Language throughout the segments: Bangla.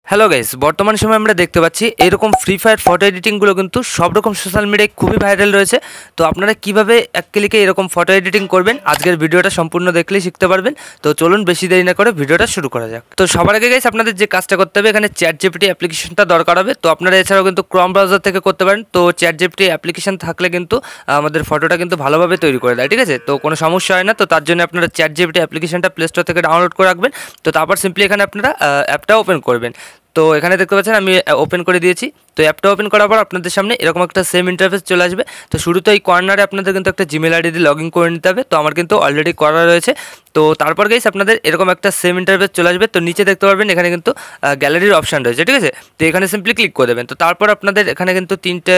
হ্যালো গাইস, বর্তমান সময়ে আমরা দেখতে পাচ্ছি এরকম ফ্রি ফায়ার ফটো এডিটিংগুলো কিন্তু সব রকম সোশ্যাল মিডিয়ায় খুবই ভাইরাল রয়েছে। তো আপনারা কিভাবে এক ক্লিকে এরকম ফটো এডিটিং করবেন আজকের ভিডিওটা সম্পূর্ণ দেখলেই শিখতে পারবেন। তো চলুন বেশি দেরি না করে ভিডিওটা শুরু করা যাক। তো সবার আগে গাইস আপনাদের যে কাজটা করতে হবে, এখানে চ্যাট জিপিটি অ্যাপ্লিকেশনটা দরকার হবে। তো আপনারা এছাড়াও কিন্তু ক্রোম ব্রাউজার থেকে করতে পারেন। তো চ্যাট জিপিটি অ্যাপ্লিকেশন থাকলে কিন্তু আমাদের ফটোটা কিন্তু ভালোভাবে তৈরি করে দেয়, ঠিক আছে? তো কোনো সমস্যা হয় না। তো তার জন্য আপনারা চ্যাট জিপিটি অ্যাপ্লিকেশনটা প্লে স্টোর থেকে ডাউনলোড করে রাখবেন। তো তারপর সিম্পলি এখানে আপনারা অ্যাপটা ওপেন করবেন। তো এখানে দেখতে পাচ্ছেন আমি ওপেন করে দিয়েছি। তো অ্যাপটা ওপেন করার পর আপনাদের সামনে এরকম একটা সেম ইন্টারফেস চলে আসবে। তো শুরুতে এই কর্নারে আপনাদের কিন্তু একটা জিমেল আইডি দিয়ে লগ ইন করে নিতে হবে। তো আমার কিন্তু অলরেডি করা রয়েছে। তো তারপর গাইস আপনাদের এরকম একটা সেম ইন্টারফেস চলে আসবে। তো নিচে দেখতে পারবেন এখানে কিন্তু গ্যালারির অপশান রয়েছে, ঠিক আছে? তো এখানে সিম্পলি ক্লিক করে দেবেন। তো তারপর আপনাদের এখানে কিন্তু তিনটে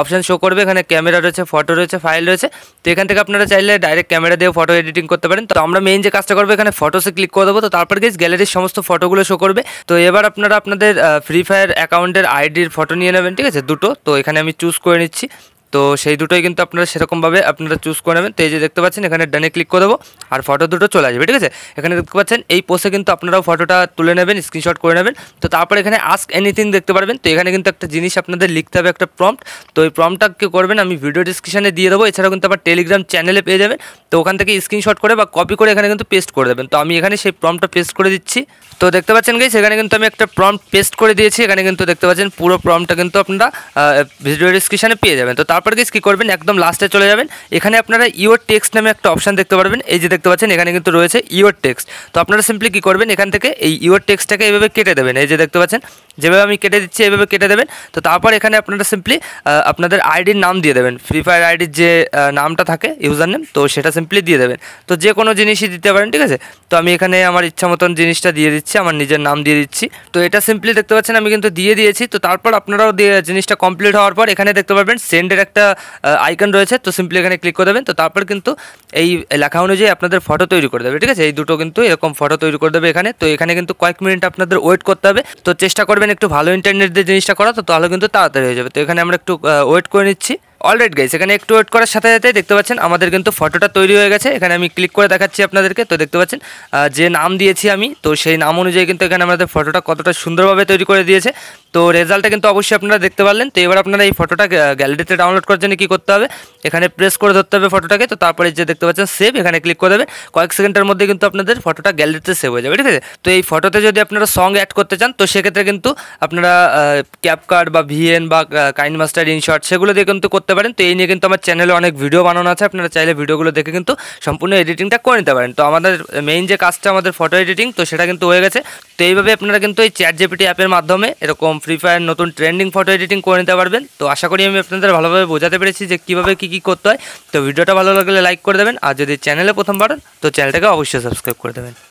অপশান শো করবে। এখানে ক্যামেরা রয়েছে, ফটো রয়েছে, ফাইল রয়েছে। তো এখান থেকে আপনারা চাইলে ডাইরেক্ট ক্যামেরা দিয়ে ফটো এডিটিং করতে পারেন। তো আমরা মেইন যে কাজটা করবো এখানে ফটোসে ক্লিক করে দেবো। তো তারপর গাইস গ্যালারির সমস্ত ফটোগুলো শো করবে। তো এবার আপনারা আপনাদের ফ্রি ফায়ার অ্যাকাউন্টের আইডির ফটো নিয়ে নেবেন, ঠিক আছে? দুটো। তো এখানে আমি চুজ করে নিচ্ছি। তো সেই দুটোই কিন্তু আপনারা সেরকমভাবে আপনারা চুজ করে নেবেন। তো এই যে দেখতে পাচ্ছেন এখানে ডানে ক্লিক করে দেবো আর ফটো দুটো চলে আসবে, ঠিক আছে? এখানে দেখতে পাচ্ছেন এই পোস্টে কিন্তু আপনারাও ফটোটা তুলে নেবেন, স্ক্রিনশট করে নেবেন। তো তারপর এখানে আস্ক এনিথিং দেখতে পারবেন। তো এখানে কিন্তু একটা জিনিস আপনাদের লিখতে হবে, একটা প্রম্পট। তো এই প্রম্পটটা কী করবেন আমি ভিডিও ডিসক্রিপশনে দিয়ে দেবো। এছাড়াও কিন্তু আমার টেলিগ্রাম চ্যানেলে পেয়ে যাবেন। তো ওখান থেকে স্ক্রিনশট করে বা কপি করে এখানে কিন্তু পেস্ট করে দেবেন। তো আমি এখানে সেই প্রম্পটটা পেস্ট করে দিচ্ছি। তো দেখতে পাচ্ছেন গাইস এখানে কিন্তু আমি একটা প্রম্পট পেস্ট করে দিয়েছি। এখানে কিন্তু দেখতে পাচ্ছেন পুরো প্রম্পটটা কিন্তু আপনারা ভিডিও ডিসক্রিপশনে পেয়ে যাবেন। তো তারপর গাইস কী করবেন, একদম লাস্টে চলে যাবেন। এখানে আপনারা ইওর টেক্সট নামে একটা অপশান দেখতে পারবেন। এই যে দেখতে পাচ্ছেন এখানে কিন্তু রয়েছে ইওর টেক্সট। তো আপনারা সিম্পলি কী করবেন, এখান থেকে এই ইওর টেক্সটটাকে এইভাবে কেটে দেবেন। এই যে দেখতে পাচ্ছেন যেভাবে আমি কেটে দিচ্ছি এইভাবে কেটে দেবেন। তো তারপর এখানে আপনারা সিম্পলি আপনাদের আইডির নাম দিয়ে দেবেন। ফ্রি ফায়ার আইডির যে নামটা থাকে ইউজার নেম, তো সেটা সিম্পলি দিয়ে দেবেন। তো যে কোনো জিনিসই দিতে পারেন, ঠিক আছে? তো আমি এখানে আমার ইচ্ছা মতন জিনিসটা দিয়ে দিচ্ছি, আমার নিজের নাম দিয়ে দিচ্ছি। তো এটা সিম্পলি দেখতে পাচ্ছেন আমি কিন্তু দিয়ে দিয়েছি। তো তারপর আপনারাও জিনিসটা কমপ্লিট হওয়ার পর এখানে দেখতে পারবেন সেন্ডের একটা আইকন রয়েছে। তো সিম্পলি এখানে ক্লিক করে দেবেন। তো তারপর কিন্তু এই লেখা অনুযায়ী আপনাদের ফটো তৈরি করে দেবে, ঠিক আছে? এই দুটো কিন্তু এরকম ফটো তৈরি করে দেবে এখানে। তো এখানে কিন্তু কয়েক মিনিট আপনাদের ওয়েট করতে হবে। তো চেষ্টা করবেন একটু ভালো ইন্টারনেট দিয়ে জিনিসটা করা, তো তাহলে কিন্তু তাড়াতাড়ি হয়ে যাবে। তো এখানে আমরা একটু ওয়েট করে নিচ্ছি। অলরাইট গাইস, এখানে একটু ওয়েট করার সাথে সাথে দেখতে পাচ্ছেন আমাদের কিন্তু ফটোটা তৈরি হয়ে গেছে। এখানে আমি ক্লিক করে দেখাচ্ছি আপনাদেরকে। তো দেখতে পাচ্ছেন যে নাম দিয়েছি আমি, তো সেই নাম অনুযায়ী কিন্তু এখানে আমাদের ফটোটা কতটা সুন্দরভাবে তৈরি করে দিয়েছে। তো রেজাল্টটা কিন্তু অবশ্যই আপনারা দেখতে পারলেন। তো এবার আপনারা এই ফটোটা গ্যালারিতে ডাউনলোড করার জন্য কী করতে হবে, এখানে প্রেস করে ধরতে হবে ফটোটাকে। তো তারপরে যে দেখতে পাচ্ছেন সেভ, এখানে ক্লিক করে দেবেন। কয়েক সেকেন্ডের মধ্যে কিন্তু আপনাদের ফটোটা গ্যালারিতে সেভ হয়ে যাবে, ঠিক আছে? তো এই ফটোতে যদি আপনারা সং অ্যাড করতে চান তো সেক্ষেত্রে কিন্তু আপনারা ক্যাপকাট বা ভিএন বা কাইন মাস্টার ইনশট সেগুলো দিয়ে কিন্তু করতে পারেন। তো এই নিয়ে কিন্তু আমার চ্যানেলে অনেক ভিডিও বানানো আছে, আপনারা চাইলে ভিডিওগুলো দেখে কিন্তু সম্পূর্ণ এডিটিংটা করে নিতে পারেন। তো আমাদের মেইন যে কাজটা আমাদের ফটো এডিটিং, তো সেটা কিন্তু হয়ে গেছে। তো এইভাবে আপনারা কিন্তু এই চ্যাট জিপিটি অ্যাপের মাধ্যমে এরকম ফ্রি ফায়ার নতুন ট্রেন্ডিং ফটো এডিটিং করে নিতে পারবেন। তো আশা করি আমি আপনাদের ভালোভাবে বোঝাতে পেরেছি যে কীভাবে কী করতে হয়। তো ভিডিওটা ভালো লাগলে লাইক করে দেবেন, আর যদি চ্যানেলে প্রথমবার তো চ্যানেলটাকে অবশ্যই সাবস্ক্রাইব করে দেবেন।